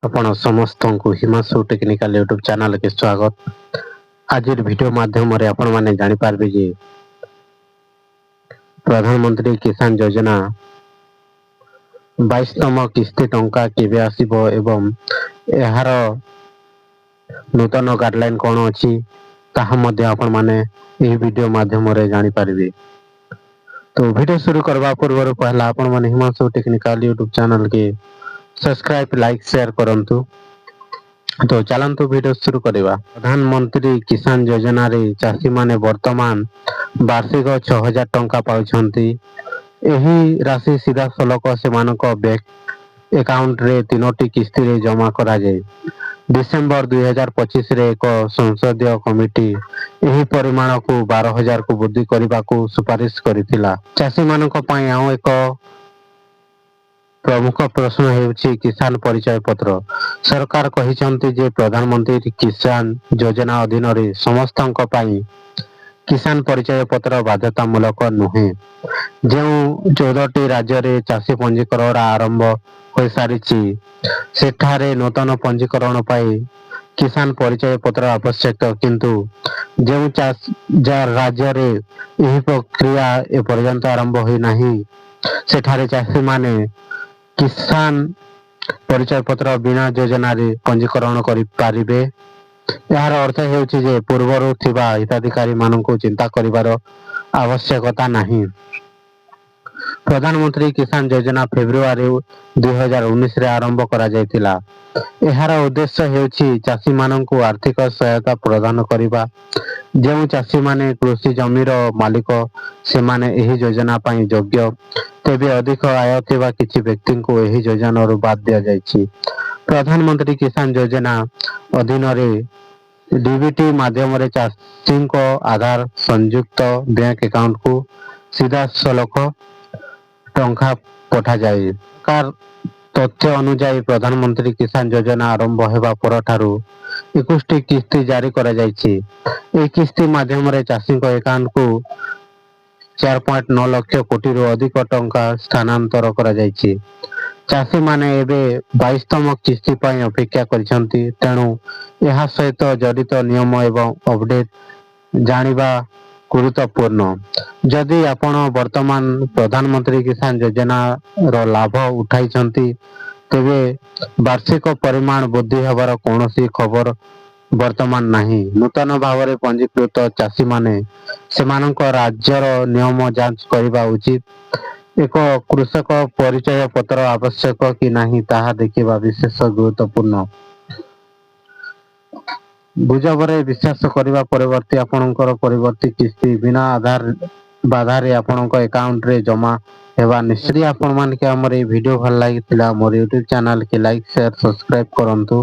ଆପଣ ସମସ୍ତଙ୍କୁ Himanshu technical YouTube ଚ୍ୟାନେଲକୁ ସ୍ୱାଗତ। ଆଜିର ଭିଡ଼ିଓ ମାଧ୍ୟମରେ ଆପଣମାନେ ଜାଣିପାରିବେ ଯେ ପ୍ରଧାନମନ୍ତ୍ରୀ କିଷାନ ଯୋଜନା 22ତମ କିସ୍ତି ଟଙ୍କା କେବେ ଆସିବ ଏବଂ ଏହାର ନୂତନ ଗାଇଡଲାଇନ କ'ଣ ଅଛି ତାହା ମଧ୍ୟ ଆପଣମାନେ ଏହି ଭିଡ଼ିଓ ମାଧ୍ୟମରେ ଜାଣିପାରିବେ। तो वीडियो शुरू करवा पूर्व पहला आपण माने हिमांशु टेक्निकल यूट्यूब चैनल के सब्सक्राइब लाइक शेयर करंतु। तो चलंतु वीडियो शुरू करवा। प्रधानमंत्री किसान योजना रे चाषी माने वर्तमान वार्षिक 6000 टंका पाउछंती। एही राशि सीधा सलक सेमानक बैंक अकाउंट रे तीनोटी किस्ती रे जमा करा जाय। डिसेंबर 2025 रे एक संसदीय कमिटी एही परिमाण को 12000 को वृद्धि करने को सुपारिश करिथिला। चाषी मानक पई आउ एक प्रमुख प्रश्न हेउछि किसान परिचय पत्र। सरकार कहिसंती जे प्रधानमंत्री किसान योजना अधीन रे समस्तक पई किसान परिचय पत्र बाध्यतामूलक नुहे। जो 14टी राज्य रे चाषी पंजीकरण आरंभ हो सारिछि सेठारे नूतन पंजीकरण पाई किसान परिचय पत्र आवश्यक, किंतु जो राज्य रे यही प्रक्रिया ए पर्यंत आरंभ होई नाही सेठारे चाषी माने किसान परिचय पत्र बिना योजना रे पंजीकरण करि पारिबे। यार अर्थ हेउछि जे पूर्वरु थिबा हिताधिकारी माननको चिंता करिवार आवश्यकता नाही। प्रधानमंत्री किसान योजना फेब्रुआरी 2019 रे आरंभ करा जायतिला। एहार उद्देश्य हेउछि चाषी माननको आर्थिक सहायता प्रदान करिबा। जो चाषी माने कृषि जमीर मालिक से माने एही योजना पाई योग्य, तेबे अधिक आय थिबा किछि व्यक्ति को एही योजना रो बाद दिया जायछि। प्रधानमंत्री किसान योजना अधीन रे डीबीटी माध्यम रे चाषी को आधार संयुक्त बैंक अकाउंट को सीधा सलख टंका पठा जाए। कार तथ्य अनुसार प्रधानमंत्री किसान योजना आरंभ हेबा परठारु 21टी किस्ती जारी करा जायछि। ए किस्ती माध्यम रे चाषी को अकाउंट को 4.9 लाख कोटी रो अधिक टंका स्थानांतर करा जायछि। चाषी माने एबे 22तम किस्ती पई अपेक्षा करिसंती, तेणु एहा सहित जड़ित नियम एवं अपडेट जानिबा गुरुत्वपूर्ण। जदि आपण वर्तमान प्रधानमंत्री किसान योजना रो लाभ उठाइछंती तेबे वार्षिक परिमाण वृद्धि हेबार कोनोसी खबर वर्तमान नाही। नूतन भाव में पंजीकृत चाषी माने सेमानक राज्यर नियम जांच करिबा उचित। एक कृषक परिचय पत्र आवश्यक कि नाही ताहा देखिबा विशेष गुरुत्वपूर्ण। गुजबरे विश्वास करिबा परिवर्ती आपणकर परिवर्ती किस्ती बिना आधार बाधारे आपणक अकाउंट रे जमा हेबा निश्चय। आपण मान के हमर ए वीडियो भल लागितिला मोर YouTube चैनल के लाइक शेयर सब्सक्राइब करंतु।